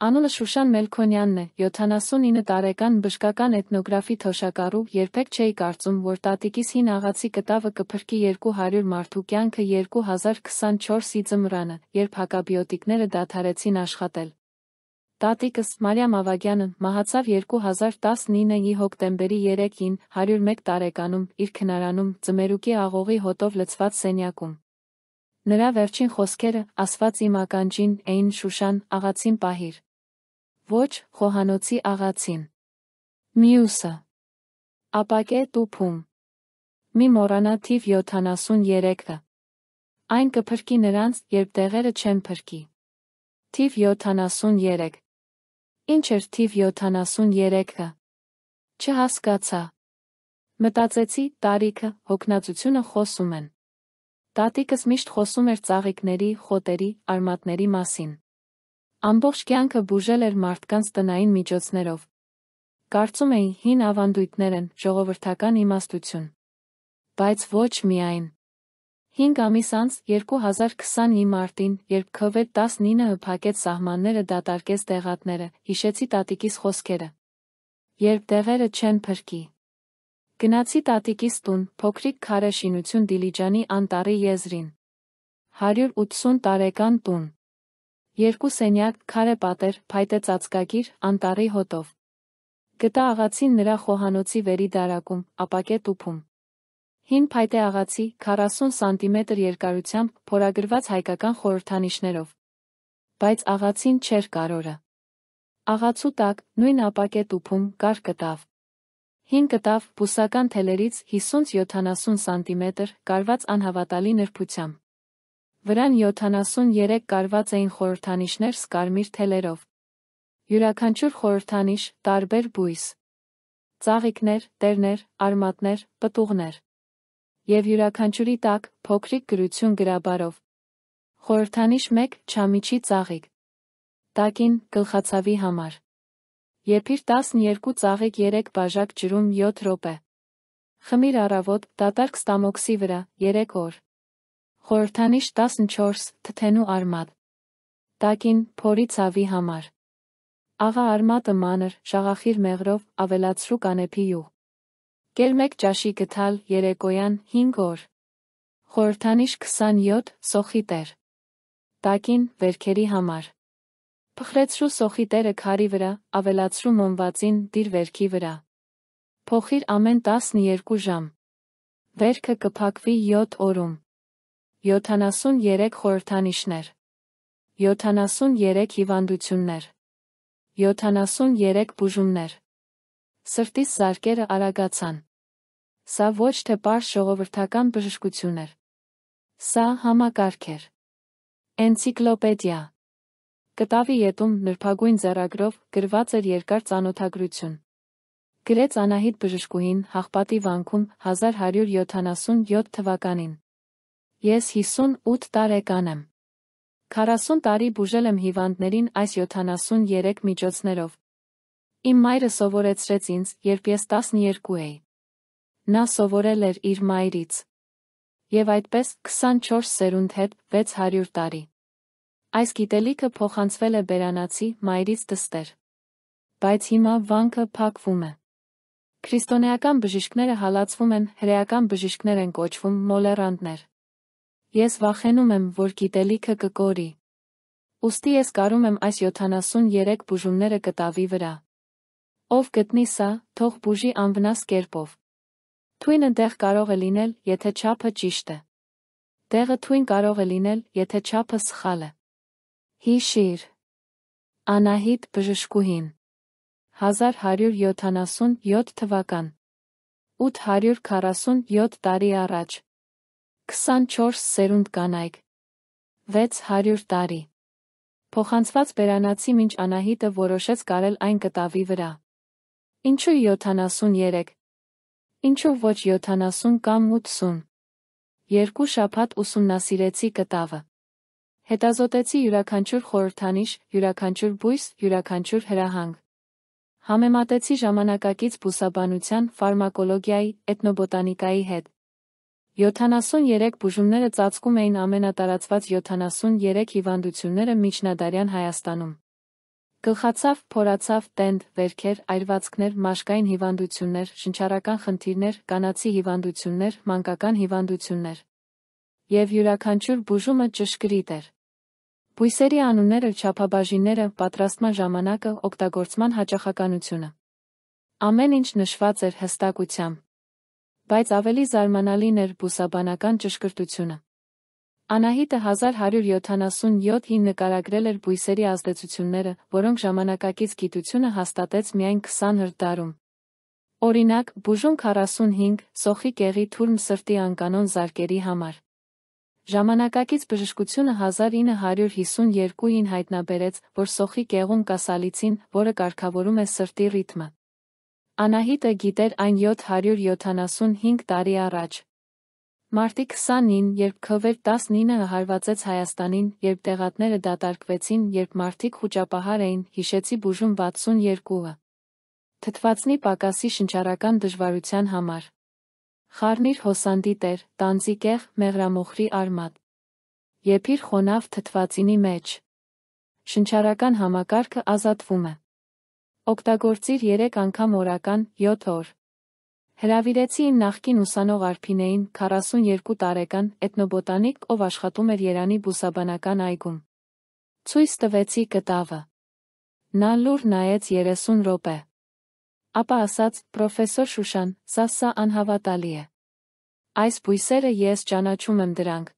Անունը Շուշան Մելքոնյանն է, 79 տարեկան բժշկական էթնոգրաֆի թոշակառու, երբեք չէի կարծում, որ տատիկիս հին աղացի կտավը կփրկի 200 մարդու կյանքը 2024-ի ձմռանը, երբ հակաբիոտիկները դադարեցին աշխատել։ Տատիկս, Մարիամ Ավագյանը, մահացավ 2019-ի հոկտեմբերի 3-ին, 101 տարեկանում, իր քնարանում, ձմերուկի աղողի հոտով լցված սենյակում։ Նրա վերջին խոսքերը, ասված իմ ականջին, էին Շուշան, աղացին պահիր։ Ոչ, խոհանոցի աղացին։ Մյուսը։ Ապակե տուփում։ Մի մոռանա թիվ 73-ը։ Այն կփրկի նրանց, երբ դեղերը չեն փրկի։ Թիվ 73։ Ինչ էր թիվ 73-ը։ Չհասկացա։ Մտածեցի, տարիքը, հոգնածությունը խոսում են։ Տատիկս միշտ խոսում էր ծաղիկների, խոտերի, արմատների մասին։ Ամբողջ կյանքը բուժել էր մարդկանց տնային միջոցներով։ Կարծում էի, հին ավանդույթներ են, ժողովրդական իմաստություն։ Բայց ոչ միայն։ 5 ամիս անց, 2020-ի մարտին, երբ COVID-19-ը փակեց սահմանները, դատարկեց դեղատները, հիշեցի տատիկիս խոսքերը։ Երբ դեղերը չեն փրկի։ Գնացի տատիկիս տուն, փոքրիկ քարե շինություն Դիլիջանի անտառի եզրին։ 180 տարեկան տուն։ 2 սենյակ, քարե պատեր, փայտե ծածկագիր, անտառի հոտով։ Գտա աղացին նրա խոհանոցի վերի դարակում, ապակե տուփում։ Հին փայտե աղացի, 40 սանտիմետր երկարությամբ, փորագրված հայկական խորհրդանիշներով։ Բայց աղացին չէր կարորը։ Աղացու տակ, նույն ապակե տուփում, կար կտավ։ Հին կտավ, բուսական թելերից 50-70 սանտիմետր, կարված անհավատալի նրբությամբ։ Վրան 73 կարված էին խորհրդանիշներ սկարմիր թելերով։ Յուրաքանչյուր խորհրդանիշ, տարբեր բույս։ Ծաղիկներ, տերներ, արմատներ, պտուղներ։ Եվ յուրաքանչյուրի տակ, փոքրիկ գրություն գրաբարով։ Խորհրդանիշ 1, չամիչի ծաղիկ։ Տակին, գլխացավի համար։ Եփիր 12 ծաղիկ 3 բաժակ ջրում 7 րոպե։ Խմիր առավոտ, դատարկ ստամոքսի վրա, 3 օր։ Խորհրդանիշ 14, թթենու արմատ։ Տակին, փորի ցավի համար։ Աղա արմատը մանր, շաղախիր մեղրով, ավելացրու կանեփի յուղ։ Կել 1 ճաշի գթալ, երեկոյան, 5 օր։ Խորհրդանիշ 27, սոխի տեր։ Տակին, վերքերի համար։ Փխրեցրու սոխի տերը քարի վրա, ավելացրու մոմվածին, դիր վերքի վրա։ Փոխիր ամեն 12 ժամ։ Վերքը կփակվի 7 օրում։ 73 խորհրդանիշներ։ 73 հիվանդություններ։ 73 բուժումներ։ Սրտիս զարկերը արագացան։ Սա ոչ թե պարզ ժողովրդական բժշկություն էր։ Սա համակարգ էր։ Էնցիկլոպեդիա։ Կտավի ետում, նրբագույն ձեռագրով, գրված էր երկար ծանոթագրություն։ Գրեց Անահիտ բժշկուհին, Հաղպատի վանքում, 1177 թվականին։ Ես 58 տարեկան եմ։ 40 տարի բուժել եմ հիվանդներին այս 73 միջոցներով։ Իմ մայրը սովորեցրեց ինձ, երբ ես 12 էի։ Նա սովորել էր իր մայրից։ Եվ այդպես, 24 սերունդ հետ, 600 տարի։ Այս գիտելիքը փոխանցվել է բերանացի, մայրից դստեր։ Բայց հիմա վանքը փակվում է։ Քրիստոնեական բժիշկները հալածվում են, հրեական բժիշկներ են կոչվում, մոլեռանդներ։ Ես վախենում եմ, որ գիտելիքը կկորի։ Ուստի ես կարում եմ այս 73 բուժումները կտավի վրա։ Ով գտնի սա, թող բուժի անվնաս կերպով։ Թույնը դեղ կարող է լինել, եթե չափը ճիշտ է։ Դեղը թույն կարող է լինել, եթե չափը սխալ է։ Հիշիր։ Անահիտ բժշկուհին։ 1177 թվական։ 847 տարի առաջ։ 24 սերունդ կանայք։ 600 տարի։ Փոխանցված բերանացի մինչ Անահիտը որոշեց կարել այն կտավի վրա։ Ինչու 73։ Ինչու ոչ 70 կամ 80։ 2 շաբաթ ուսումնասիրեցի կտավը։ Հետազոտեցի յուրաքանչյուր խորհրդանիշ, յուրաքանչյուր բույս, յուրաքանչյուր հրահանգ։ Համեմատեցի ժամանակակից բուսաբանության, ֆարմակոլոգիայի, էթնոբոտանիկայի հետ։ 73 բուժումները ծածկում էին ամենատարածված 73 հիվանդությունները միջնադարյան Հայաստանում։ Գլխացավ, փորացավ, տենդ, վերքեր, այրվածքներ, մաշկային հիվանդություններ, շնչառական խնդիրներ, կանացի հիվանդություններ, մանկական հիվանդություններ։ Եվ յուրաքանչյուր բուժումը ճշգրիտ էր։ Բույսերի անունները, չափաբաժինները, պատրաստման ժամանակը, օգտագործման հաճախականությունը։ Ամեն ինչ նշված էր հստակությամբ։ Բայց ավելի զարմանալին էր բուսաբանական ճշգրտությունը։ Անահիտը 1177-ին նկարագրել էր բույսերի ազդեցությունները, որոնք ժամանակակից գիտությունը հաստատեց միայն 20-րդ դարում։ Օրինակ, բուժում 45, սոխի կեղի թուրմ սրտի անկանոն զարկերի համար։ Ժամանակակից բժշկությունը 1952-ին հայտնաբերեց, որ սոխի կեղում կա սալիցին, որը կարգավորում է սրտի ռիթմը։ Անահիտը գիտեր այն 775 տարի առաջ։ Մարտի 29, երբ Քվեդ-19-ը հարվածեց Հայաստանին, երբ տեղատները դատարկվեցին, երբ մարդիկ խուճապահար էին, հիշեցի բուժում 62-ը։ Թթվածնի պակասի շնչառական դժվարության համար։ Խառնիր հոսանդի տեր, տանձի կեղ, մեղրամոխրի արմատ։ Եփիր խոնավ թթվածինի մեջ։ Շնչառական համակարգը ազատվում է։ Օգտագործիր 3 անգամ օրական, 7 օր։ Հրավիրեցի իմ նախկին ուսանող Արփինեին, 42 տարեկան, էթնոբոտանիկ, ով աշխատում էր Երանի բուսաբանական այգում։ Ցույց տվեցի կտավը։ Նա լուր նայեց 30 րոպե։ Ապա ասաց, պրոֆեսոր Շուշան, սա անհավատալի է։ Այս բույսերը ես ճանաչում եմ դրանք։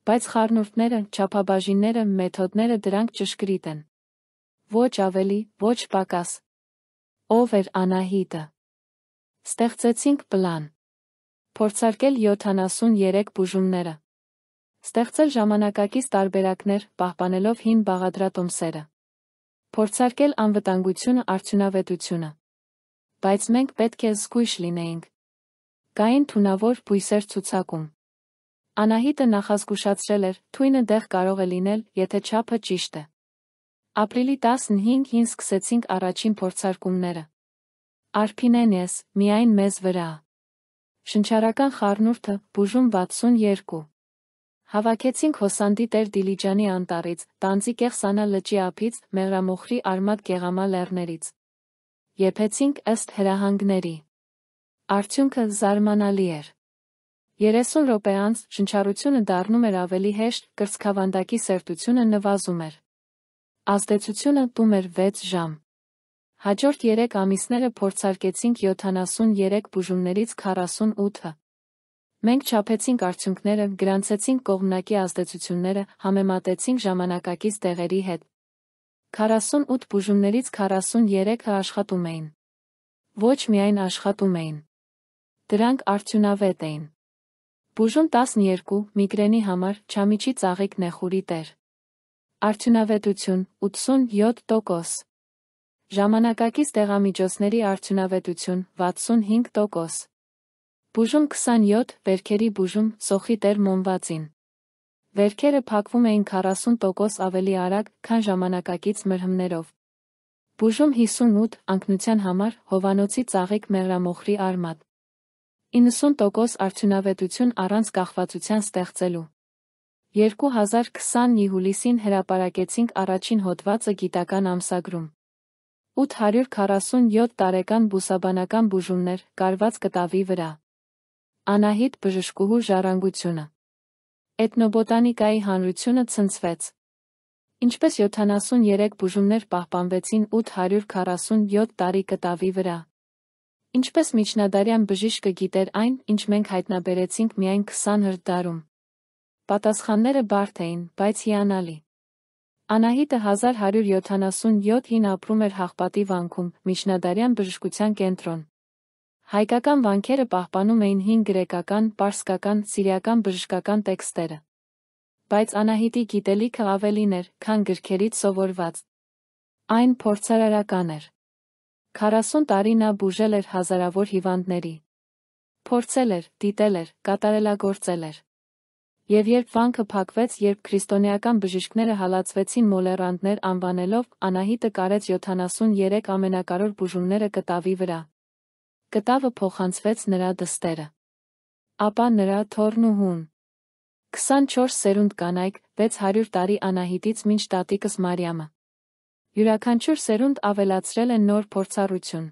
Բայց խառնուրդները, չափաբաժինները, մեթոդները դրանք ճշգրիտ են։ Ոչ ավելի, ոչ պակաս։ Ով էր Անահիտը։ Ստեղծեցինք պլան։ Փորձարկել 73 բուժումները։ Ստեղծել ժամանակակից տարբերակներ, պահպանելով հին բաղադրատոմսերը։ Փորձարկել անվտանգությունը, արդյունավետությունը։ Բայց մենք պետք է զգույշ լինեինք։ Կային թունավոր բույսեր ցուցակում։ Անահիտը նախազգուշացրել էր, թույնը դեղ կարող է լինել, եթե չափը ճիշտ է։ Ապրիլի 15-ին սկսեցինք առաջին փորձարկումները։ Արփինեն ես, միայն մեզ վրա։ Շնչառական խառնուրդը, բուժում 62։ Հավաքեցինք հոսանդի տեր Դիլիջանի անտառից, տանձի կեղ Սանա լճի ափից, մեղրամոխրի արմատ գեղամա լեռներից։ Եփեցինք ըստ հրահանգների։ Արդյունքը զարմանալի էր։ 30 րոպե անց շնչառությունը դառնում էր ավելի հեշտ, կրծքավանդակի սերտությունը նվազում էր։ Ազդեցությունը տում էր 6 ժամ։ Հաջորդ 3 ամիսները փորձարկեցինք 73 բուժումներից 48-ը։ Մենք չափեցինք արդյունքները, գրանցեցինք կողմնակի ազդեցությունները, համեմատեցինք ժամանակակից տեղերի հետ։ 48 բուժումներից 43-ը աշխատում էին։ Ոչ միայն աշխատում էին։ Դրանք արդյունավետ էին։ Բուժում 12, միգրենի համար, չամիչի ծաղիկ նեխուրի տեր։ Արդյունավետություն 87%։ Ժամանակակից դեղամիջոցների արդյունավետություն 65%։ Բուժում 27, վերքերի բուժում, սոխի տեր Մոնվածին։ Վերքերը փակվում էին 40% ավելի արագ, քան ժամանակակից մրհմներով։ Բուժում 58, անկնության համար, հովանոցի ծաղիկ մեղրամոխրի արմատ։ 90% արդյունավետություն առանց կախվածության ստեղծելու։ 2020-ի հուլիսին հրապարակեցինք առաջին հոդվածը գիտական ամսագրում։ 847 տարեկան բուսաբանական բուժումներ, կարված կտավի վրա։ Անահիտ բժշկուհու ժառանգությունը։ Էթնոբոտանիկայի հանրությունը ցնցվեց։ Ինչպես 73 բուժումներ պահպանվեցին 847 տարի կտավի վրա։ Ինչպես միջնադարյան բժիշկը գիտեր այն, ինչ մենք հայտնաբերեցինք միայն 20-րդ դարում։ Պատասխանները բարդ էին, բայց հիանալի։ Անահիտը 1177-ին ապրում էր Հաղպատի վանքում, միջնադարյան բժշկության կենտրոն։ Հայկական վանքերը պահպանում էին հին գրեկական, պարսկական, սիրիական բժշկական տեքստերը։ Բայց Անահիտի գիտելիքը ավելին էր, քան գրքերից սովորված։ Այն փորձարարական էր։ 40 տարի նա բուժել էր հազարավոր հիվանդների։ Փորձել էր, դիտել էր, կատարելագործել էր։ Եվ երբ վանքը փակվեց, երբ քրիստոնեական բժիշկները հալածվեցին մոլեռանդներ անվանելով, Անահիտը կարեց 73 ամենակարևոր բուժումները կտավի վրա։ Կտավը փոխանցվեց նրա դստերը։ Ապա նրա թոռնուհուն։ 24 սերունդ կանայք, 600 տարի Անահիտից մինչ տատիկս Մարիամը։ Յուրաքանչյուր սերունդ ավելացրել են նոր փորձառություն։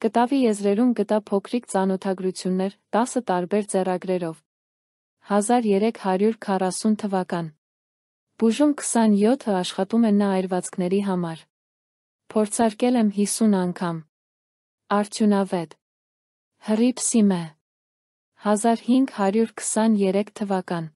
Կտավի եզրերում գտա փոքրիկ ծանոթագրություններ 10 տարբեր ձեռագրերով։ 1340 թվական։ Բուժում 27-ը աշխատում են նա այրվածքների համար։ Փորձարկել եմ 50 անգամ։ Արդյունավետ։ Հրիփսիմե։ 1523 թվական։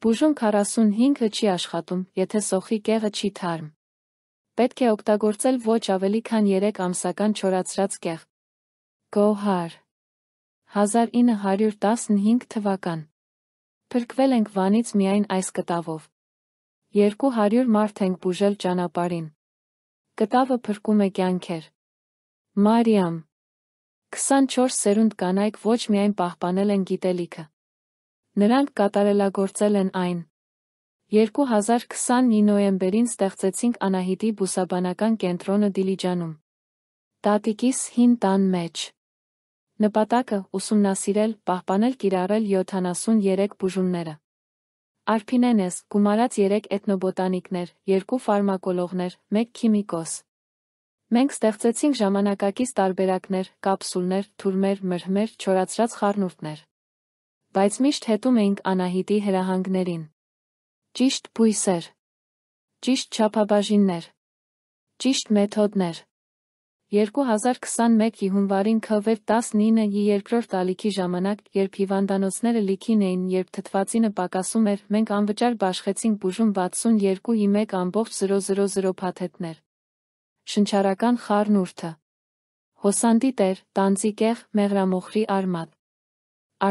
Բուժում 45-ը չի աշխատում, եթե սոխի կեղը չի թարմ։ Պետք է օգտագործել ոչ ավելի քան 3 ամսական չորացրած կեղ։ Գոհար։ 1915 թվական։ Փրկվել ենք Վանից միայն այս կտավով։ 200 մարդ ենք բուժել ճանապարհին։ Կտավը փրկում է կյանքեր։ Մարիամ։ 24 սերունդ կանայք ոչ միայն պահպանել են գիտելիքը։ Նրանք կատարելագործել են այն։ 2020 նոյեմբերին ստեղծեցինք Անահիտի բուսաբանական կենտրոնը Դիլիջանում։ Տատիկիս հին տան մեջ։ Նպատակը՝ ուսումնասիրել, պահպանել կիրառել 73 բուժումները։ Արփինենես գումարած 3 էթնոբոտանիկներ, 2 ֆարմակոլոգներ, 1 քիմիկոս։ Մենք ստեղծեցինք ժամանակակից տարբերակներ, կապսուլներ, թուրմեր, մրհմեր, չորացրած խառնուրդներ։ Բայց միշտ հետում էինք Անահիտի հրահանգներին։ Ճիշտ բույսեր։ Ճիշտ չափաբաժիններ։ Ճիշտ մեթոդներ։ 2021 հունվարին Քվեդ-19-ի երկրորդ ալիքի ժամանակ, երբ հիվանդանոցները լիքին էին, երբ թթվածինը պակասում էր, մենք անվճար բաշխեցինք բուժում 62-ի 1.000 փաթեթներ։ Շնչառական խառնուրդը։ Հոսանդի տեր, տանձի կեղ, մեղրամոխրի արմատ։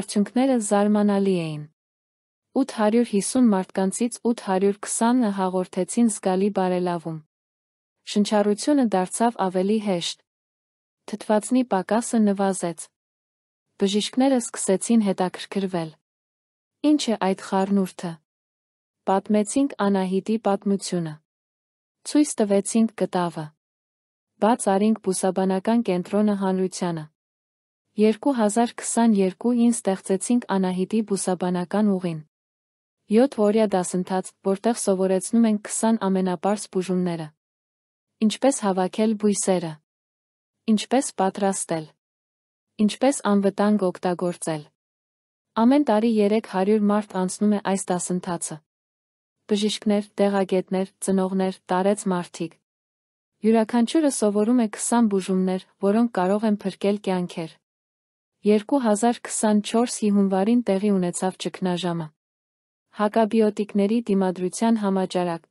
Արդյունքները զարմանալի էին։ 850 մարդկանցից 820-ը հաղորդեցին զգալի բարելավում։ Շնչառությունը դարձավ ավելի հեշտ։ Թթվածնի պակասը նվազեց։ Բժիշկները սկսեցին հետաքրքրվել։ Ինչ է այդ խառնուրդը։ Պատմեցինք Անահիտի պատմությունը։ Ցույց տվեցինք կտավը։ Բաց արինք բուսաբանական կենտրոնը հանրությանը։ 2022-ին ստեղծեցինք Անահիտի բուսաբանական ուղին։ 7-օրյա դասընթաց, որտեղ սովորեցնում ենք 20 ամենապարզ բուժումները։ Ինչպես հավաքել բույսերը։ Ինչպես պատրաստել։ Ինչպես անվտանգ օգտագործել։ Ամեն տարի 300 մարդ անցնում է այս դասընթացը։ Բժիշկներ, դեղագետներ, ծնողներ, տարեց մարդիկ։ Յուրաքանչյուրը սովորում է 20 բուժումներ, որոնք կարող են փրկել կյանքեր։ 2024-ի հունվարին տեղի ունեցավ ճգնաժամը։ Հակաբիոտիկների դիմադրության համաճարակ։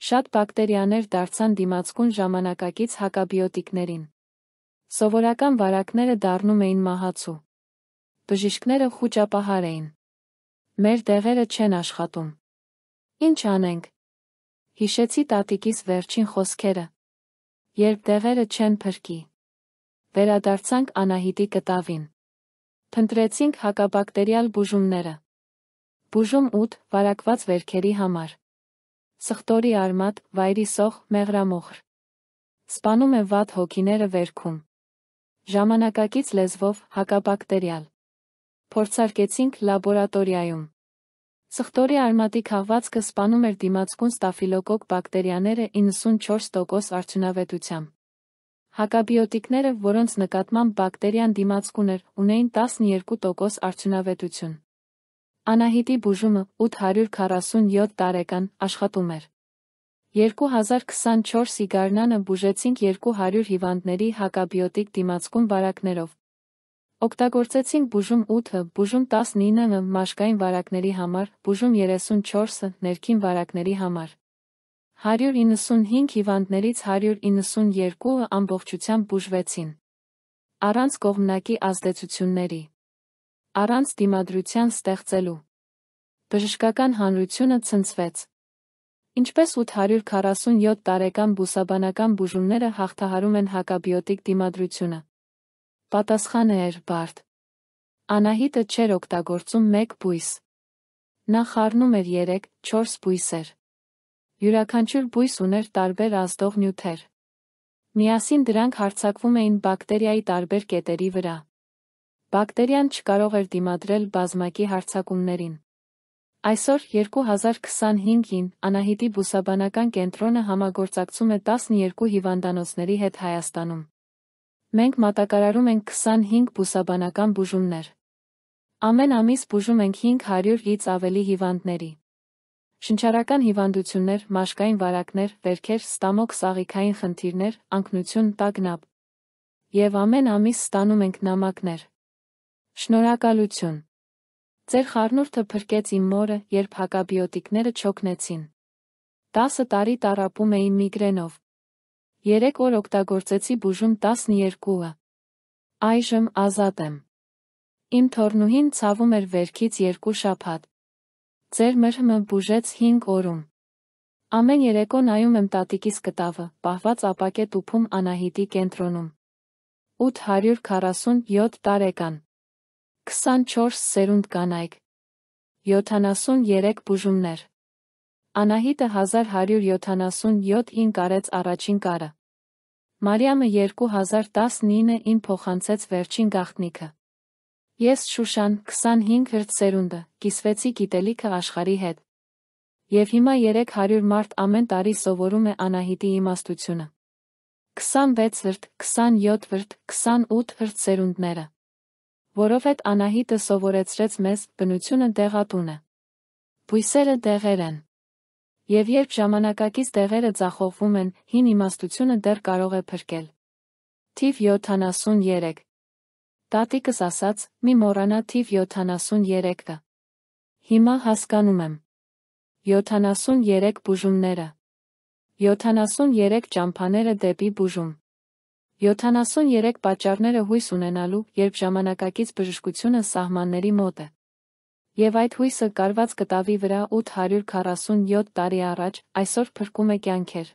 Շատ բակտերիաներ դարձան դիմացկուն ժամանակակից հակաբիոտիկներին։ Սովորական վարակները դառնում էին մահացու։ Բժիշկները խուճապահար էին։ Մեր դեղերը չեն աշխատում։ Ինչ անենք։ Հիշեցի տատիկիս վերջին խոսքերը։ Երբ դեղերը չեն փրկի։ Վերադարձանք Անահիտի կտավին։ Փնտրեցինք հակաբակտերիալ բուժումները։ Բուժում 8 վարակված վերքերի համար։ Սխտորի արմատ, վայրի սոխ, մեղրամոխր։ Սպանում է վատ հոգիները վերքում։ Ժամանակակից լեզվով հակաբակտերիալ։ Փորձարկեցինք լաբորատորիայում։ Սխտորի արմատի քաղվածքը սպանում էր դիմացկուն ստաֆիլոկոկ բակտերիաները 94% արդյունավետությամբ։ Հակաբիոտիկները, որոնց նկատմամբ բակտերիան դիմացկուն էր, ունեին 12% արդյունավետություն։ Անահիտի բուժումը 847 տարեկան աշխատում էր։ 2024-ի գարնանը բուժեցինք 200 հիվանդների հակաբիոտիկ դիմացկուն վարակներով։ Օգտագործեցինք բուժում 8-ը, բուժում 19-ը մաշկային վարակների համար, բուժում 34-ը ներքին վարակների համար։ 195 հիվանդներից 192-ը ամբողջությամբ բուժվեցին։ Առանց կողմնակի ազդեցությունների։ Առանց դիմադրության ստեղծելու։ Բժշկական հանրությունը ցնցվեց։ Ինչպես 847 տարեկան բուսաբանական բուժումները հաղթահարում են հակաբիոտիկ դիմադրությունը։ Պատասխանը էր բարդ։ Անահիտը չէր օգտագործում մեկ բույս։ Նա խառնում էր 3-4 բույսեր։ Յուրաքանչյուր բույս ուներ տարբեր ազդող նյութեր։ Միասին դրանք հարձակվում էին բակտերիայի տարբեր կետերի վրա։ Բակտերիան չկարող էր դիմադրել բազմակի հարձակումներին։ Այսօր 2025-ին Անահիտի բուսաբանական կենտրոնը համագործակցում է 12 հիվանդանոցների հետ Հայաստանում։ Մենք մատակարարում ենք 25 բուսաբանական բուժումներ։ Ամեն ամիս բուժում ենք 500-ից ավելի հիվանդների։ Շնչառական հիվանդություններ, մաշկային վարակներ, վերքեր, ստամոք, սաղիքային խնդիրներ, անկնություն, տագնապ։ Եվ ամեն ամիս ստանում ենք նամակներ։ Շնորհակալություն։ Ձեր խառնուրդը փրկեց իմ մորը, երբ հակաբիոտիկները չօգնեցին։ 10 տարի տառապում էի միգրենով։ 3 օր օգտագործեցի բուժում 12-ը։ Այժմ ազատ եմ։ Իմ թոռնուհին ցավում էր վերքից 2 շաբաթ։ Ձեր մրհմը բուժեց 5 օրում։ Ամեն երեկո նայում եմ տատիկիս կտավը, պահված ապակե տուփում Անահիտի կենտրոնում։ 847 տարեկան։ 24 սերունդ կանայք։ 73 բուժումներ։ Անահիտը 1177-ին կարեց առաջին կարը։ Մարիամը 2019-ին փոխանցեց վերջին գաղտնիքը։ Ես Շուշան, 25 սերունդը, կիսվեցի գիտելիքը աշխարհի հետ։ Եվ հիմա 300 մարդ ամեն տարի սովորում է Անահիտի իմաստությունը։ 26 27 28 սերունդները։ Որովհետև Անահիտը սովորեցրեց մեզ, բնությունը դեղատուն է։ Բույսերը դեղեր են։ Եվ երբ ժամանակակից դեղերը ձախողվում են, հին իմաստությունը դեռ կարող է փրկել։ Թիվ 73։ Տատիկս ասաց, մի մոռանա թիվ 73-ը։ Հիմա հասկանում եմ։ 73 բուժումները։ 73 ճամփաները դեպի բուժում։ 73 պատճառները հույս ունենալու, երբ ժամանակակից բժշկությունը սահմանների մոտ է։ Եվ այդ հույսը կարված կտավի վրա 847 տարի առաջ, այսօր փրկում է կյանքեր։